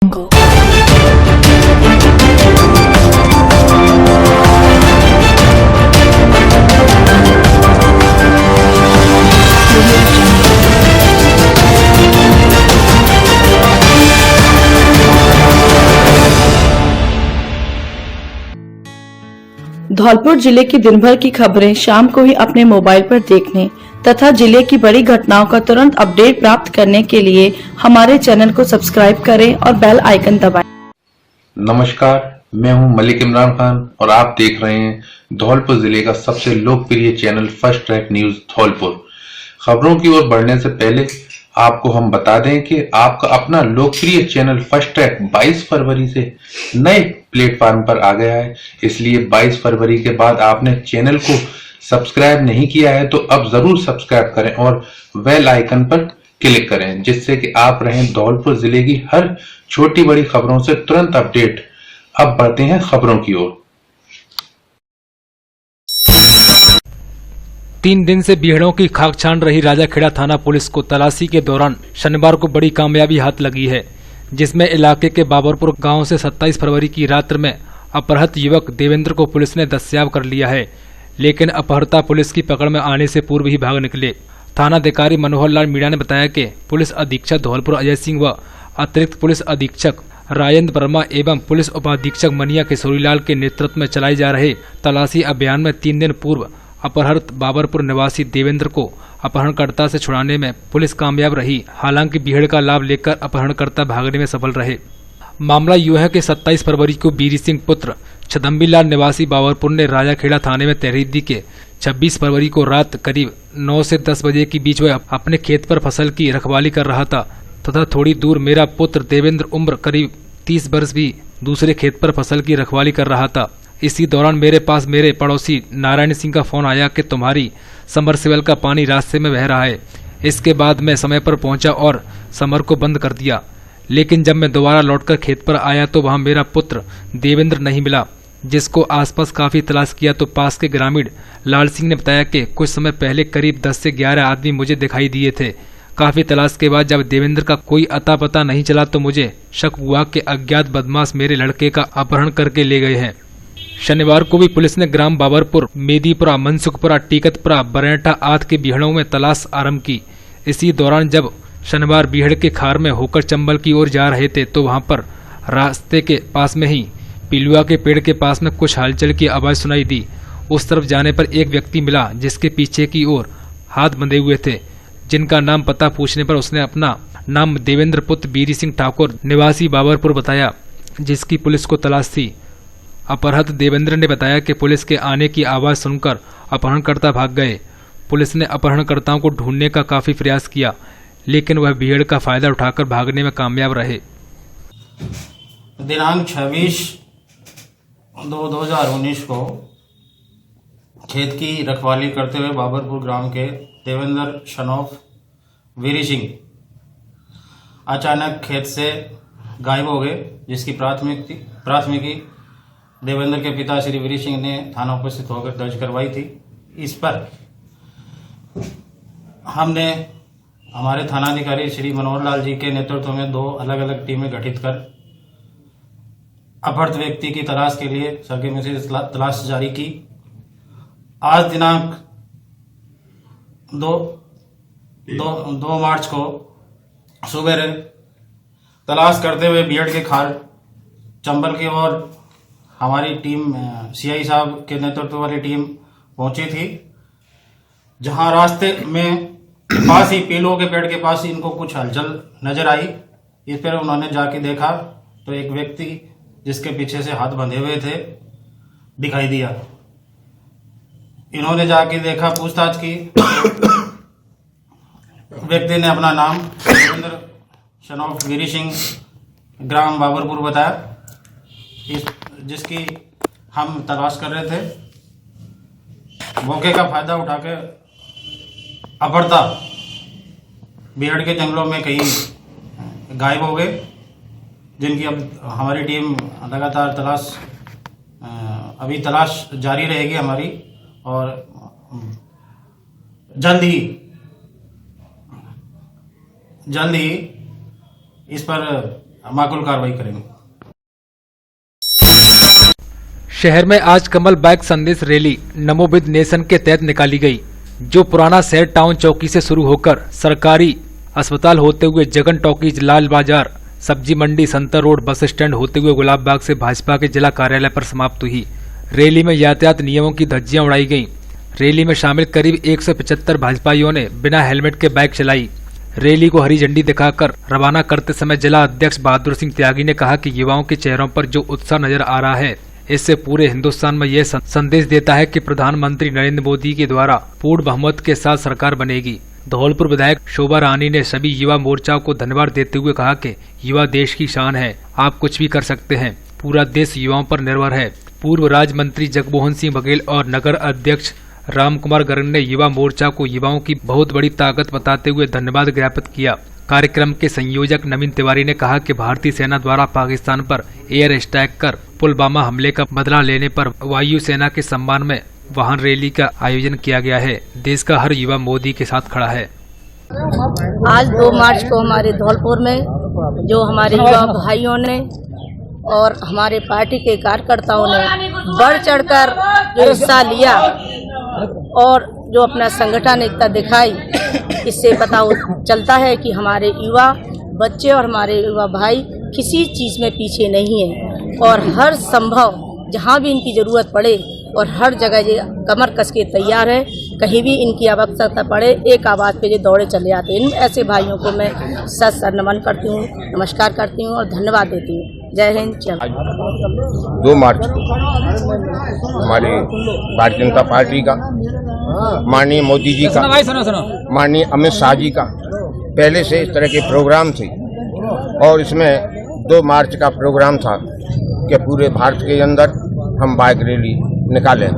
धौलपुर जिले की दिन भर की खबरें शाम को ही अपने मोबाइल पर देखने तथा जिले की बड़ी घटनाओं का तुरंत अपडेट प्राप्त करने के लिए हमारे चैनल को सब्सक्राइब करें और बेल आइकन दबाएं। नमस्कार, मैं हूं मलिक इमरान खान और आप देख रहे हैं धौलपुर जिले का सबसे लोकप्रिय channel first track news Dholpur. खबरों की ओर बढ़ने से पहले आपको हम बता दें कि आपका अपना लोकप्रिय चैनल फर्स्ट ट्रैक 22 फरवरी से नए प्लेटफॉर्म पर आ गया है। इसलिए 22 फरवरी के बाद आपने चैनल को सब्सक्राइब नहीं किया है तो अब जरूर सब्सक्राइब करें और बेल आइकन पर क्लिक करें, जिससे कि आप रहें धौलपुर जिले की हर छोटी बड़ी खबरों से तुरंत अपडेट। अब बढ़ते हैं खबरों की ओर। 3 दिन से बीहड़ों की खाक छान रही राजाखेड़ा थाना पुलिस को तलाशी के दौरान शनिवार को बड़ी कामयाबी हाथ लगी है, जिसमें इलाके के बाबरपुर गांव से 27 फरवरी की रात में अपहृत युवक देवेंद्र को पुलिस ने दस्तयाब कर लिया है। लेकिन अपहर्ता पुलिस की पकड़ में आने से पूर्व ही भाग निकले। थानाधिकारी मनोहर लाल मीणा ने बताया कि पुलिस अधीक्षक धौलपुर अजय सिंह व अतिरिक्त पुलिस अधीक्षक राजेंद्र वर्मा एवं पुलिस उपाधीक्षक मनिया किशोरीलाल के नेतृत्व में चलाए जा रहे तलाशी अभियान में 3 दिन पूर्व अपहृत बाबरपुर निवासी देवेंद्र को अपहरणकर्ता से छुड़ाने में पुलिस कामयाब रही। हालांकि भीड़ का लाभ लेकर अपहरणकर्ता भागने में सफल रहे। मामला यूं है कि 27 फरवरी को बीरी सिंह पुत्र छदम्बीलाल निवासी बाबरपुर ने राजाखेड़ा थाने में तहरीर दी के 26 फरवरी को रात करीब 9 से 10 बजे के बीच वह अपने खेत पर फसल की रखवाली कर रहा था तथा थोड़ी दूर मेरा पुत्र देवेंद्र उम्र करीब 30 वर्ष भी दूसरे खेत पर फसल की रखवाली कर रहा था। इसी दौरान मेरे पास मेरे पड़ोसी नारायण सिंह का फोन आया कि तुम्हारी समरसेबल का पानी रास्ते में बह रहा है। इसके बाद मैं समय पर पहुंचा और समर को बंद कर दिया। लेकिन जब मैं दोबारा लौटकर खेत पर आया तो वहां मेरा पुत्र देवेंद्र नहीं मिला, जिसको आसपास काफी तलाश किया तो पास के ग्रामीण लाल सिंह ने बताया कि कुछ समय पहले करीब 10 से 11 आदमी मुझे दिखाई दिए थे। काफी तलाश के बाद जब देवेंद्र का कोई अता पता नहीं चला तो मुझे शक हुआ कि अज्ञात बदमाश मेरे लड़के का अपहरण करके ले गए हैं। शनिवार को भी पुलिस ने ग्राम बाबरपुर, मेदीपुरा, मनसुखपुरा, टीकतपुरा, बरेटा आदि के बीहड़ों में तलाश आरंभ की। इसी दौरान जब शनिवार बीहड़ के खार में होकर चंबल की ओर जा रहे थे तो वहां पर रास्ते के पास में ही पिलुआ के पेड़ के पास में कुछ हलचल की आवाज सुनाई दी। उस तरफ जाने पर एक व्यक्ति मिला जिसके पीछे की ओर हाथ बंधे हुए थे, जिनका नाम पता पूछने पर उसने अपना नाम देवेंद्र पुत्र बीरी सिंह ठाकुर निवासी बाबरपुर बताया, जिसकी पुलिस को तलाश थी। अपहृत देवेंद्र ने बताया कि पुलिस के आने की आवाज सुनकर अपहरणकर्ता भाग गए। पुलिस ने अपहरणकर्ताओं को ढूंढने का काफी प्रयास किया, लेकिन वह भीड़ का फायदा उठाकर भागने में कामयाब रहे। दिनांक 26/2/2019 को खेत की रखवाली करते हुए बाबरपुर ग्राम के देवेंद्र शनौफ वीरी सिंह अचानक खेत से गायब हो गए, जिसकी प्राथमिकी देवेंद्र के पिता श्री वीरी सिंह ने थाना उपस्थित होकर दर्ज करवाई थी। इस पर हमने हमारे थानाधिकारी श्री मनोहर लाल जी के नेतृत्व में 2 अलग अलग टीमें गठित कर अपहृत व्यक्ति की तलाश के लिए सरगर्मी से तलाश जारी की। आज दिनांक 2 मार्च को सुबह तलाश करते हुए बीहड़ के खार चंबल की ओर हमारी टीम सीआई साहब के नेतृत्व वाली टीम पहुंची थी, जहां रास्ते में पास ही पीलों के पेड़ के पास ही इनको कुछ हलचल नजर आई। इस पर उन्होंने जाके देखा तो एक व्यक्ति जिसके पीछे से हाथ बंधे हुए थे दिखाई दिया। इन्होंने जाके देखा, पूछताछ की। व्यक्ति ने अपना नाम देवेंद्र शनौफ वीरी सिंह ग्राम बाबरपुर बताया, जिसकी हम तलाश कर रहे थे। मौके का फायदा उठाकर अपहर्ता बीहड़ के जंगलों में कहीं गायब हो गए, जिनकी अब हमारी टीम लगातार अभी तलाश जारी रहेगी हमारी, और जल्द ही इस पर माकूल कार्रवाई करेंगे। शहर में आज कमल बाइक संदेश रैली नमो विद नेशन के तहत निकाली गई, जो पुराना शहर टाउन चौकी से शुरू होकर सरकारी अस्पताल होते हुए जगन टॉकीज, लाल बाजार, सब्जी मंडी, संतर रोड, बस स्टैंड होते हुए गुलाब बाग से भाजपा के जिला कार्यालय पर समाप्त हुई। रैली में यातायात नियमों की धज्जियां उड़ाई गईं। रैली में शामिल करीब 175 भाजपाइयों ने बिना हेलमेट के बाइक चलाई। रैली को हरी झंडी दिखाकर रवाना करते समय जिला अध्यक्ष बहादुर सिंह त्यागी ने कहा कि युवाओं के चेहरों पर जो उत्साह नजर आ रहा है, इससे पूरे हिंदुस्तान में यह संदेश देता है कि प्रधानमंत्री नरेंद्र मोदी के द्वारा पूर्ण बहुमत के साथ सरकार बनेगी। धौलपुर विधायक शोभा रानी ने सभी युवा मोर्चाओं को धन्यवाद देते हुए कहा कि युवा देश की शान है, आप कुछ भी कर सकते हैं, पूरा देश युवाओं पर निर्भर है। पूर्व राज्य मंत्री जगमोहन सिंह बघेल और नगर अध्यक्ष राम कुमार गर्ग ने युवा मोर्चा को युवाओं की बहुत बड़ी ताकत बताते हुए धन्यवाद ज्ञापित किया। कार्यक्रम के संयोजक नवीन तिवारी ने कहा कि भारतीय सेना द्वारा पाकिस्तान पर एयर स्ट्राइक कर पुलवामा हमले का बदला लेने पर वायु सेना के सम्मान में वाहन रैली का आयोजन किया गया है। देश का हर युवा मोदी के साथ खड़ा है। आज 2 मार्च को हमारे धौलपुर में जो हमारे युवा भाइयों ने और हमारे पार्टी के कार्यकर्ताओं ने बढ़ चढ़कर जो हिस्सा लिया और जो अपना संगठन एकता दिखाई, इससे पता चलता है कि हमारे युवा बच्चे और हमारे युवा भाई किसी चीज़ में पीछे नहीं है और हर संभव जहां भी इनकी ज़रूरत पड़े और हर जगह ये कमर कस के तैयार है। कहीं भी इनकी आवश्यकता पड़े, एक आवाज़ पे ये दौड़े चले आते हैं। इन ऐसे भाइयों को मैं सर नमन करती हूँ, नमस्कार करती हूँ और धन्यवाद देती हूँ। जय हिंद। 2 मार्च को हमारे भारतीय जनता पार्टी का, माननीय मोदी जी का, माननीय अमित शाह जी का पहले से इस तरह के प्रोग्राम थे और इसमें 2 मार्च का प्रोग्राम था कि पूरे भारत के अंदर हम बाइक रैली निकालें।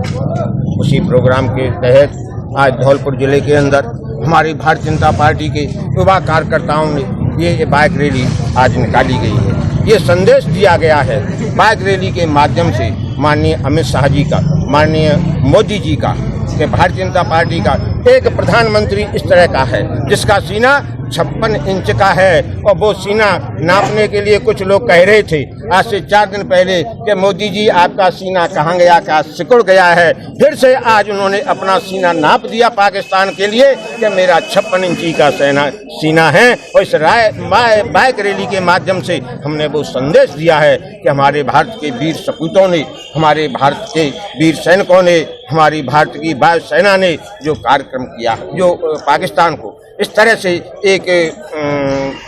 उसी प्रोग्राम के तहत आज धौलपुर जिले के अंदर हमारी भारतीय जनता पार्टी के युवा कार्यकर्ताओं ने ये बाइक रैली आज निकाली गई है। ये संदेश दिया गया है बाइक रैली के माध्यम से माननीय अमित शाह जी का, माननीय मोदी जी का, कि भारतीय जनता पार्टी का एक प्रधानमंत्री इस तरह का है जिसका सीना 56 इंच का है और वो सीना नापने के लिए कुछ लोग कह रहे थे आज से 4 दिन पहले कि मोदी जी आपका सीना कहाँ गया, क्या सिकुड़ गया है। फिर से आज उन्होंने अपना सीना नाप दिया पाकिस्तान के लिए कि मेरा 56 इंची का सीना है। और इस बाइक रैली के माध्यम से हमने वो संदेश दिया है कि हमारे भारत के वीर सपूतों ने, हमारे भारत के वीर सैनिकों ने, हमारी भारत की वायु सेना ने जो कार्यक्रम किया, जो पाकिस्तान को इस तरह से एक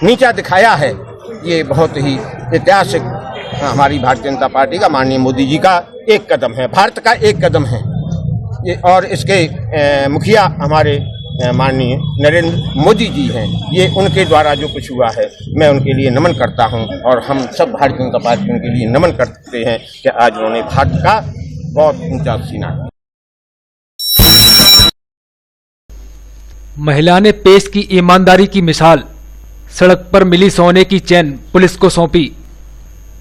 नीचा दिखाया है, ये बहुत ही ऐतिहासिक हमारी भारतीय जनता पार्टी का, माननीय मोदी जी का एक कदम है, भारत का एक कदम है ये। और इसके मुखिया हमारे माननीय नरेंद्र मोदी जी हैं। ये उनके द्वारा जो कुछ हुआ है मैं उनके लिए नमन करता हूं और हम सब भारतीय जनता पार्टी उनके लिए नमन करते हैं कि आज उन्होंने भारत का बहुत ऊंचा सीना। महिला ने पेश की ईमानदारी की मिसाल, सड़क पर मिली सोने की चैन पुलिस को सौंपी।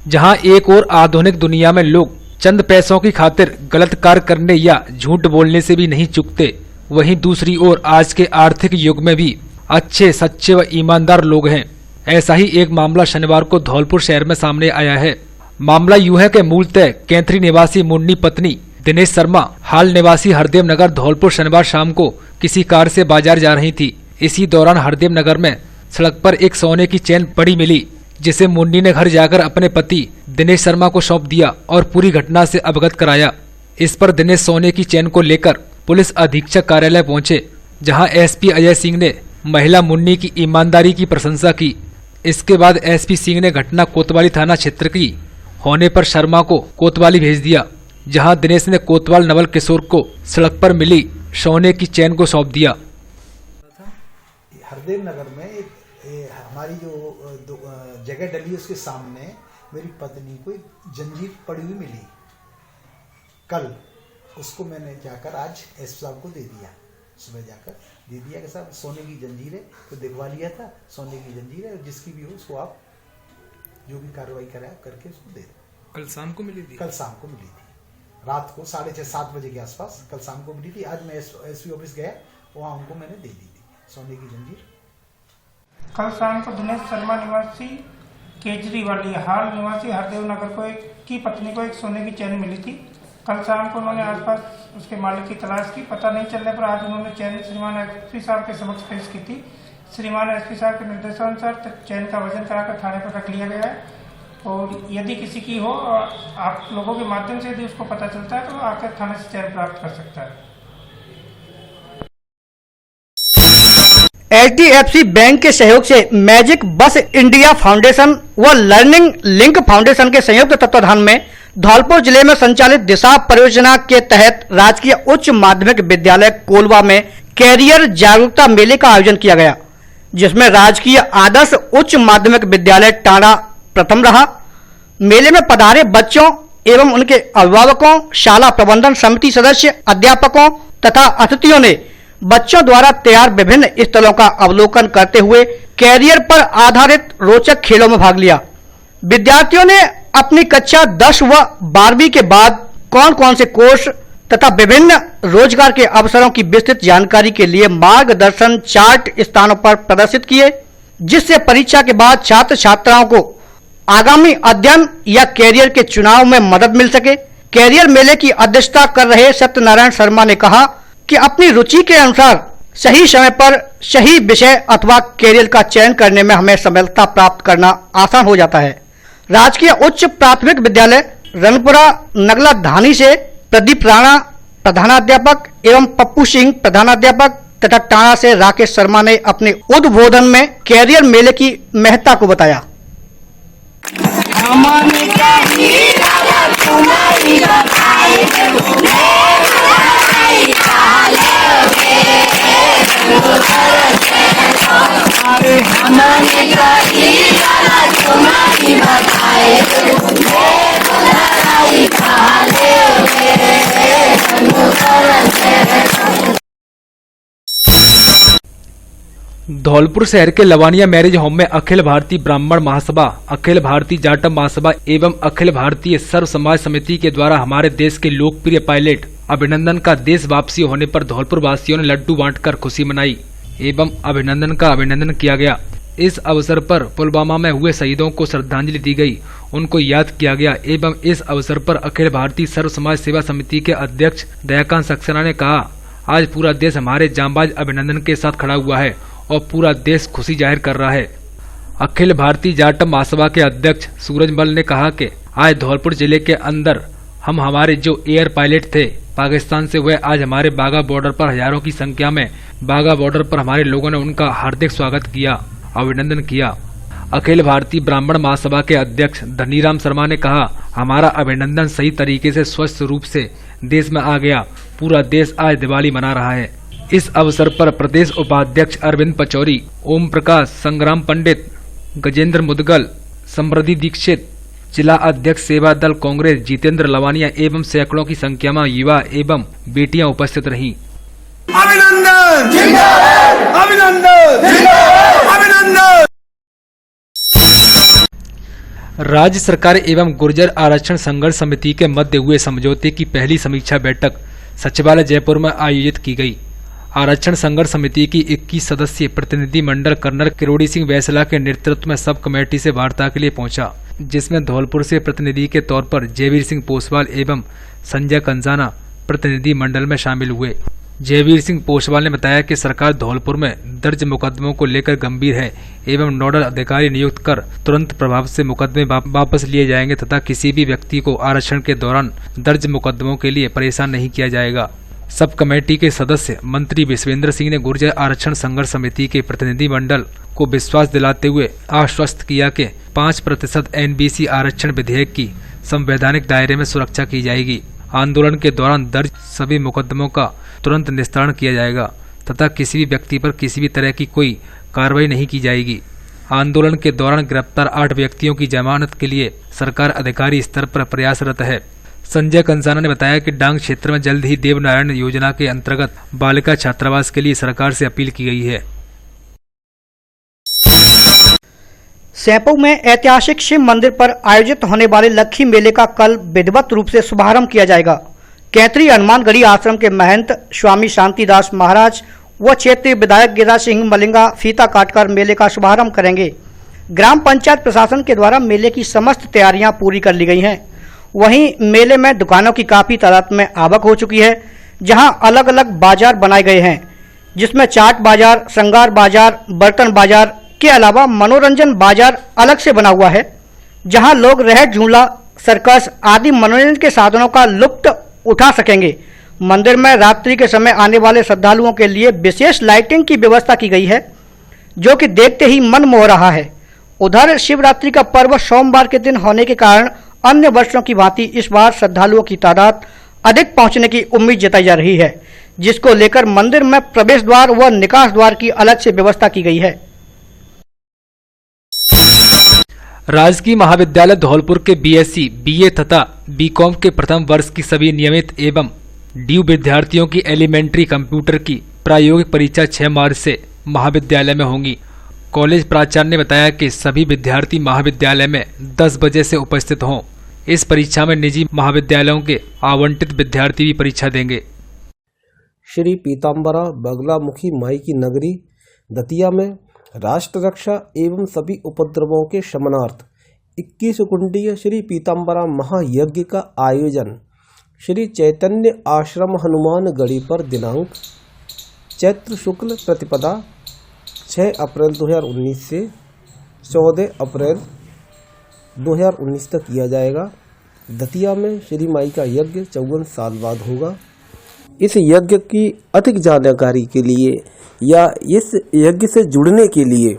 जहां एक और आधुनिक दुनिया में लोग चंद पैसों की खातिर गलत कार्य करने या झूठ बोलने से भी नहीं चूकते, वहीं दूसरी ओर आज के आर्थिक युग में भी अच्छे, सच्चे व ईमानदार लोग हैं। ऐसा ही एक मामला शनिवार को धौलपुर शहर में सामने आया है। मामला यूं है कि मूलतः कैंथरी निवासी मुन्नी पत्नी दिनेश शर्मा हाल निवासी हरदेव नगर धौलपुर शनिवार शाम को किसी कार से बाजार जा रही थी। इसी दौरान हरदेव नगर में सड़क पर एक सोने की चैन पड़ी मिली, जिसे मुन्नी ने घर जाकर अपने पति दिनेश शर्मा को सौंप दिया और पूरी घटना से अवगत कराया। इस पर दिनेश सोने की चैन को लेकर पुलिस अधीक्षक कार्यालय पहुंचे, जहां एसपी अजय सिंह ने महिला मुन्नी की ईमानदारी की प्रशंसा की। इसके बाद एसपी सिंह ने घटना कोतवाली थाना क्षेत्र की होने पर शर्मा को कोतवाली भेज दिया, जहां दिनेश ने कोतवाल नवल किशोर को सड़क पर मिली सोने की चैन को सौंप दिया। हरदेव नगर में हमारी जो जगह डली उसके सामने मेरी पत्नी को जंजीर पड़ी हुई मिली। कल उसको मैंने जाकर आज एसपी साहब को दे दिया, सुबह जाकर दे दिया कि साहब सोने की जंजीर है, तो दिखवा लिया था, सोने की जंजीर है, जिसकी भी हो उसको आप जो भी कार्रवाई करें करके उसको दे दो। कल शाम को मिली थी? कल शाम को मिली थी, रात को 6:30-7 बजे के आसपास कल शाम को मिली थी। आज मैं एसपी ऑफिस गया, वहाँ उनको मैंने दे दी थी सोने की जंजीर। कल शाम को दिनेश शर्मा निवासी केजरीवाल हाल निवासी हरदेव नगर की पत्नी को एक सोने की चैन मिली थी। कल शाम को उन्होंने आसपास उसके मालिक की तलाश की। पता नहीं चलने पर आज उन्होंने चैन श्रीमान एसपी साहब के समक्ष पेश की थी। श्रीमान एसपी साहब के निर्देशानुसार चैन का वजन कराकर थाने पर रख लिया गया है और यदि किसी की हो आप लोगों के माध्यम से यदि उसको पता चलता है तो आकर थाने से चैन प्राप्त कर सकता है। HDFC बैंक के सहयोग से मैजिक बस इंडिया फाउंडेशन व लर्निंग लिंक फाउंडेशन के संयुक्त तत्वाधान में धौलपुर जिले में संचालित दिशा परियोजना के तहत राजकीय उच्च माध्यमिक विद्यालय कोलवा में कैरियर जागरूकता मेले का आयोजन किया गया, जिसमें राजकीय आदर्श उच्च माध्यमिक विद्यालय टांडा प्रथम रहा। मेले में पधारे बच्चों एवं उनके अभिभावकों, शाला प्रबंधन समिति सदस्य, अध्यापकों तथा अतिथियों ने बच्चों द्वारा तैयार विभिन्न स्थलों का अवलोकन करते हुए कैरियर पर आधारित रोचक खेलों में भाग लिया। विद्यार्थियों ने अपनी कक्षा 10 व 12वीं के बाद कौन कौन से कोर्स तथा विभिन्न रोजगार के अवसरों की विस्तृत जानकारी के लिए मार्गदर्शन चार्ट स्थानों पर प्रदर्शित किए, जिससे परीक्षा के बाद छात्र छात्राओं को आगामी अध्ययन या कैरियर के चुनाव में मदद मिल सके। कैरियर मेले की अध्यक्षता कर रहे सत्यनारायण शर्मा ने कहा कि अपनी रुचि के अनुसार सही समय पर सही विषय अथवा कैरियर का चयन करने में हमें सफलता प्राप्त करना आसान हो जाता है। राजकीय उच्च प्राथमिक विद्यालय रनपुरा नगला धानी से प्रदीप राणा प्रधानाध्यापक एवं पप्पू सिंह प्रधानाध्यापक तथा टाणा से राकेश शर्मा ने अपने उद्बोधन में कैरियर मेले की महत्ता को बताया। धौलपुर शहर के लवानिया मैरिज होम में अखिल भारतीय ब्राह्मण महासभा, अखिल भारतीय जाटव महासभा एवं अखिल भारतीय सर्व समाज समिति के द्वारा हमारे देश के लोकप्रिय पायलट अभिनंदन का देश वापसी होने पर धौलपुर वासियों ने लड्डू बांटकर खुशी मनाई एवं अभिनंदन किया गया। इस अवसर पर पुलवामा में हुए शहीदों को श्रद्धांजलि दी गई, उनको याद किया गया एवं इस अवसर पर अखिल भारतीय सर्व समाज सेवा समिति के अध्यक्ष दयाकांत सक्सेना ने कहा, आज पूरा देश हमारे जांबाज अभिनंदन के साथ खड़ा हुआ है और पूरा देश खुशी जाहिर कर रहा है। अखिल भारतीय जाटव महासभा के अध्यक्ष सूरजमल ने कहा कि आज धौलपुर जिले के अंदर हम हमारे जो एयर पायलट थे पाकिस्तान से, हुए आज हमारे बाघा बॉर्डर पर हजारों की संख्या में बाघा बॉर्डर पर हमारे लोगों ने उनका हार्दिक स्वागत किया, अभिनंदन किया। अखिल भारतीय ब्राह्मण महासभा के अध्यक्ष धनीराम शर्मा ने कहा, हमारा अभिनंदन सही तरीके से स्वस्थ रूप से देश में आ गया, पूरा देश आज दिवाली मना रहा है। इस अवसर पर प्रदेश उपाध्यक्ष अरविंद पचौरी, ओम प्रकाश, संग्राम पंडित, गजेंद्र मुदगल, समृद्धि दीक्षित, जिला अध्यक्ष सेवा दल कांग्रेस जितेंद्र लवानिया एवं सैकड़ों की संख्या में युवा एवं बेटियां उपस्थित रहीं। अभिनंदन जिंदाबाद, अभिनंदन जिंदाबाद, अभिनंदन। राज्य सरकार एवं गुर्जर आरक्षण संघर्ष समिति के मध्य हुए समझौते की पहली समीक्षा बैठक सचिवालय जयपुर में आयोजित की गई। आरक्षण संघर्ष समिति की 21 सदस्यीय प्रतिनिधि मंडल कर्नल किरोड़ी सिंह वैसला के नेतृत्व में सब कमेटी से वार्ता के लिए पहुंचा, जिसमें धौलपुर से प्रतिनिधि के तौर पर जयवीर सिंह पोसवाल एवं संजय कंजाना प्रतिनिधि मंडल में शामिल हुए। जयवीर सिंह पोसवाल ने बताया कि सरकार धौलपुर में दर्ज मुकदमों को लेकर गंभीर है एवं नोडल अधिकारी नियुक्त कर तुरंत प्रभाव से मुकदमे वापस लिए जाएंगे तथा किसी भी व्यक्ति को आरक्षण के दौरान दर्ज मुकदमों के लिए परेशान नहीं किया जाएगा। सब कमेटी के सदस्य मंत्री विश्वेंद्र सिंह ने गुर्जर आरक्षण संघर्ष समिति के प्रतिनिधि मंडल को विश्वास दिलाते हुए आश्वस्त किया कि 5% NBC आरक्षण विधेयक की संवैधानिक दायरे में सुरक्षा की जाएगी। आंदोलन के दौरान दर्ज सभी मुकदमों का तुरंत निस्तारण किया जाएगा तथा किसी भी व्यक्ति पर किसी भी तरह की कोई कार्रवाई नहीं की जाएगी। आंदोलन के दौरान गिरफ्तार 8 व्यक्तियों की जमानत के लिए सरकार अधिकारी स्तर पर प्रयासरत है। संजय कंसाना ने बताया कि डांग क्षेत्र में जल्द ही देवनारायण योजना के अंतर्गत बालिका छात्रावास के लिए सरकार से अपील की गई है। सैंपऊ में ऐतिहासिक शिव मंदिर पर आयोजित होने वाले लक्खी मेले का कल विधिवत रूप से शुभारंभ किया जाएगा। कैथरी हनुमानगढ़ी आश्रम के महंत स्वामी शांतिदास महाराज व क्षेत्रीय विधायक गिरिराज सिंह मलिंगा फीता काटकर मेले का शुभारंभ करेंगे। ग्राम पंचायत प्रशासन के द्वारा मेले की समस्त तैयारियां पूरी कर ली गई हैं। वहीं मेले में दुकानों की काफी तादाद में आवक हो चुकी है, जहां अलग अलग बाजार बनाए गए हैं, जिसमें चाट बाजार, श्रृंगार बाजार, बर्तन बाजार के अलावा मनोरंजन बाजार अलग से बना हुआ है, जहां लोग रहट झूला, सर्कस आदि मनोरंजन के साधनों का लुत्फ उठा सकेंगे। मंदिर में रात्रि के समय आने वाले श्रद्धालुओं के लिए विशेष लाइटिंग की व्यवस्था की गई है, जो कि देखते ही मन मोह रहा है। उधर शिवरात्रि का पर्व सोमवार के दिन होने के कारण अन्य वर्षों की भांति इस बार श्रद्धालुओं की तादाद अधिक पहुंचने की उम्मीद जताई जा रही है, जिसको लेकर मंदिर में प्रवेश द्वार व निकास द्वार की अलग से व्यवस्था की गई है। राजकीय महाविद्यालय धौलपुर के बीएससी, बीए तथा बीकॉम के प्रथम वर्ष की सभी नियमित एवं ड्यू विद्यार्थियों की एलिमेंट्री कंप्यूटर की प्रायोगिक परीक्षा 6 मार्च से महाविद्यालय में होंगी। कॉलेज प्राचार्य ने बताया कि सभी विद्यार्थी महाविद्यालय में 10 बजे से उपस्थित हों। इस परीक्षा में निजी महाविद्यालयों के आवंटित विद्यार्थी भी परीक्षा देंगे। श्री पीताम्बरा बगलामुखी माई की नगरी दतिया में राष्ट्र रक्षा एवं सभी उपद्रवों के शमनार्थ 21 कुंडीय श्री पीताम्बरा महायज्ञ का आयोजन श्री चैतन्य आश्रम हनुमान गढ़ी पर दिनांक चैत्र शुक्ल प्रतिपदा 6 अप्रैल 2019 से 14 अप्रैल 2019 तक किया जाएगा। दतिया में श्री माई का यज्ञ 54 साल बाद होगा। इस यज्ञ की अधिक जानकारी के लिए या इस यज्ञ से जुड़ने के लिए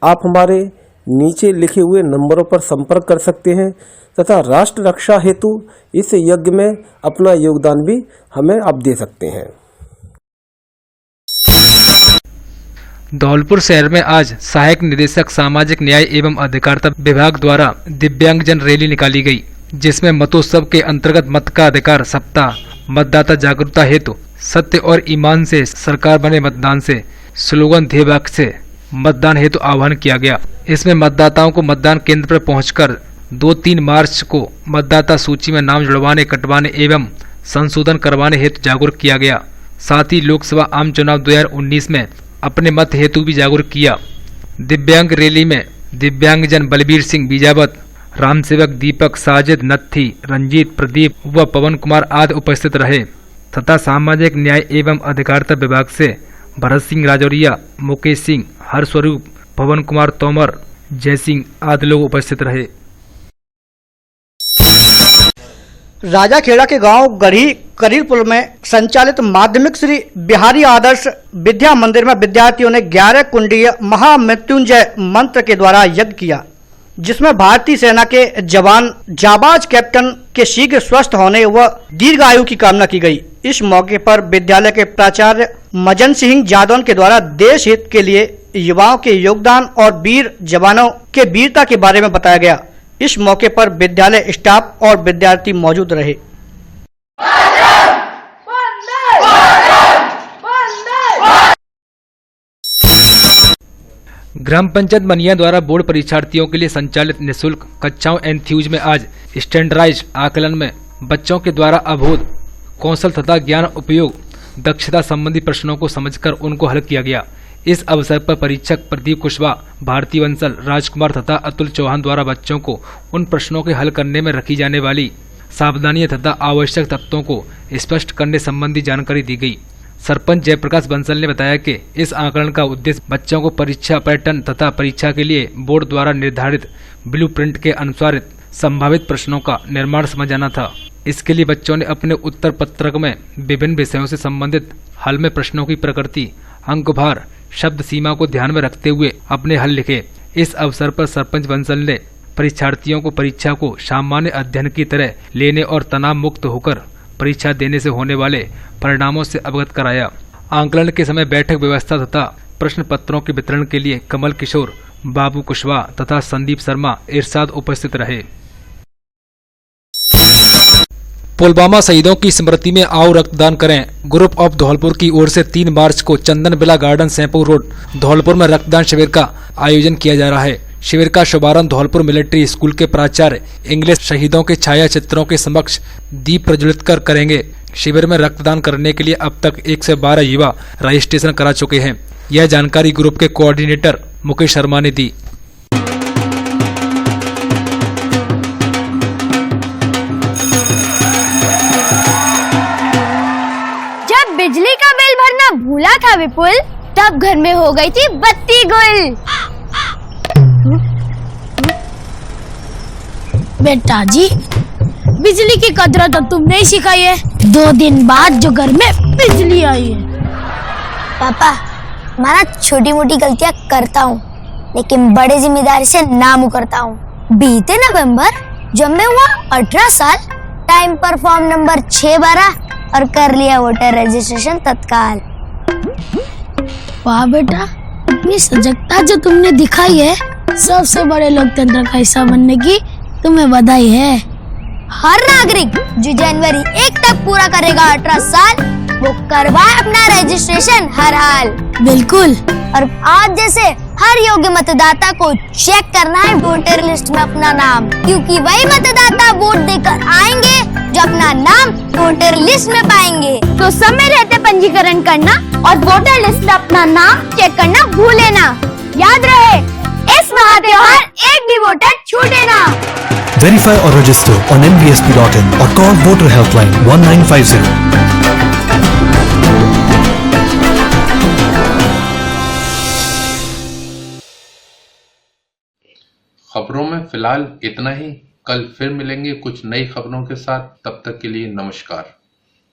आप हमारे नीचे लिखे हुए नंबरों पर संपर्क कर सकते हैं तथा राष्ट्र रक्षा हेतु इस यज्ञ में अपना योगदान भी हमें आप दे सकते हैं। धौलपुर शहर में आज सहायक निदेशक सामाजिक न्याय एवं अधिकारिता विभाग द्वारा दिव्यांगजन रैली निकाली गई, जिसमें मतोत्सव के अंतर्गत मत का अधिकार सप्ताह, मतदाता जागरूकता हेतु सत्य और ईमान से सरकार बने मतदान से स्लोगन ध्येय वाक्य से मतदान हेतु आह्वान किया गया। इसमें मतदाताओं को मतदान केंद्र पर पहुंचकर 2-3 मार्च को मतदाता सूची में नाम जुड़वाने, कटवाने एवं संशोधन करवाने हेतु जागरूक किया गया। साथ ही लोकसभा आम चुनाव 2019 में अपने मत हेतु भी जागरूक किया। दिव्यांग रैली में दिव्यांगजन बलबीर सिंह बीजावत, रामसेवक दीपक, साजिद नत्थी, रंजीत, प्रदीप व पवन कुमार आदि उपस्थित रहे तथा सामाजिक न्याय एवं अधिकारिता विभाग से भरत सिंह राजौरिया, मुकेश सिंह, हरस्वरूप, पवन कुमार तोमर, जय सिंह आदि लोग उपस्थित रहे। राजाखेड़ा के गांव गढ़ी करीरपुर में संचालित माध्यमिक श्री बिहारी आदर्श विद्या मंदिर में विद्यार्थियों ने 11 कुंडीय महामृत्युंजय मंत्र के द्वारा यज्ञ किया, जिसमें भारतीय सेना के जवान जाबाज कैप्टन के शीघ्र स्वस्थ होने व दीर्घायु की कामना की गई। इस मौके पर विद्यालय के प्राचार्य मजन सिंह जादौन के द्वारा देश हित के लिए युवाओं के योगदान और वीर जवानों के वीरता के बारे में बताया गया। इस मौके पर विद्यालय स्टाफ और विद्यार्थी मौजूद रहे। ग्राम पंचायत मनिया द्वारा बोर्ड परीक्षार्थियों के लिए संचालित निःशुल्क कक्षाओं एनथ्यूज में आज स्टैंडर्डाइज्ड आकलन में बच्चों के द्वारा अबोध कौशल तथा ज्ञान उपयोग दक्षता संबंधी प्रश्नों को समझकर उनको हल किया गया। इस अवसर पर परीक्षक प्रदीप कुशवाहा, भारती बंसल, राजकुमार तथा अतुल चौहान द्वारा बच्चों को उन प्रश्नों के हल करने में रखी जाने वाली सावधानियां तथा आवश्यक तत्वों को स्पष्ट करने संबंधी जानकारी दी गई। सरपंच जयप्रकाश बंसल ने बताया कि इस आकलन का उद्देश्य बच्चों को परीक्षा पैटर्न तथा परीक्षा के लिए बोर्ड द्वारा निर्धारित ब्लूप्रिंट के अनुसार संभावित प्रश्नों का निर्माण समझाना था। इसके लिए बच्चों ने अपने उत्तर पत्रक में विभिन्न विषयों से संबंधित हल में प्रश्नों की प्रकृति, अंकभार, शब्द सीमा को ध्यान में रखते हुए अपने हल लिखे। इस अवसर पर सरपंच बंसल ने परीक्षार्थियों को परीक्षा को सामान्य अध्ययन की तरह लेने और तनाव मुक्त होकर परीक्षा देने से होने वाले परिणामों से अवगत कराया। आकलन के समय बैठक व्यवस्था तथा प्रश्न पत्रों के वितरण के लिए कमल किशोर, बाबू कुशवाहा तथा संदीप शर्मा इरशाद उपस्थित रहे। पुलवामा शहीदों की स्मृति में आओ रक्तदान करें। ग्रुप ऑफ धौलपुर की ओर से 3 मार्च को चंदन बिला गार्डन सैंपू रोड धौलपुर में रक्तदान शिविर का आयोजन किया जा रहा है। शिविर का शुभारंभ धौलपुर मिलिट्री स्कूल के प्राचार्य इंग्लिश शहीदों के छाया चित्रों के समक्ष दीप प्रज्वलित कर करेंगे। शिविर में रक्तदान करने के लिए अब तक 112 युवा रजिस्ट्रेशन करा चुके हैं। यह जानकारी ग्रुप के कोऑर्डिनेटर मुकेश शर्मा ने दी। विपुल, तब घर में हो गई थी बत्ती गुल। बेटा जी, बिजली की कदर तो तुमने ही सिखाई है। 2 दिन बाद जो घर में बिजली आई है। पापा, मैं छोटी मोटी गलतियां करता हूँ, लेकिन बड़े जिम्मेदारी से ना मुकरता हूँ। बीते नवंबर जब मैं हुआ 18 साल, टाइम पर फॉर्म नंबर 6 भरा और कर लिया वोटर रजिस्ट्रेशन तत्काल। वाह बेटा, इतनी सजगता जो तुमने दिखाई है, सबसे बड़े लोकतंत्र का हिस्सा बनने की तुम्हें बधाई है। हर नागरिक जो जनवरी 1 तक पूरा करेगा 18 साल, वो करवाए अपना रजिस्ट्रेशन हर हाल। बिल्कुल। और आज जैसे हर योग्य मतदाता को चेक करना है वोटर लिस्ट में अपना नाम, क्योंकि वही मतदाता वोट देकर आएंगे जो अपना नाम वोटर लिस्ट में पाएंगे। तो समय रहते पंजीकरण करना और वोटर लिस्ट में अपना नाम चेक करना भूले ना। याद रहे, इस महा त्योहार एक भी वोटर छूटे ना। Verify or register on nbsp.in or call Voter Helpline 1950. खबरों में फिलहाल इतना ही। कल फिर मिलेंगे कुछ नई खबरों के साथ। तब तक के लिए नमस्कार।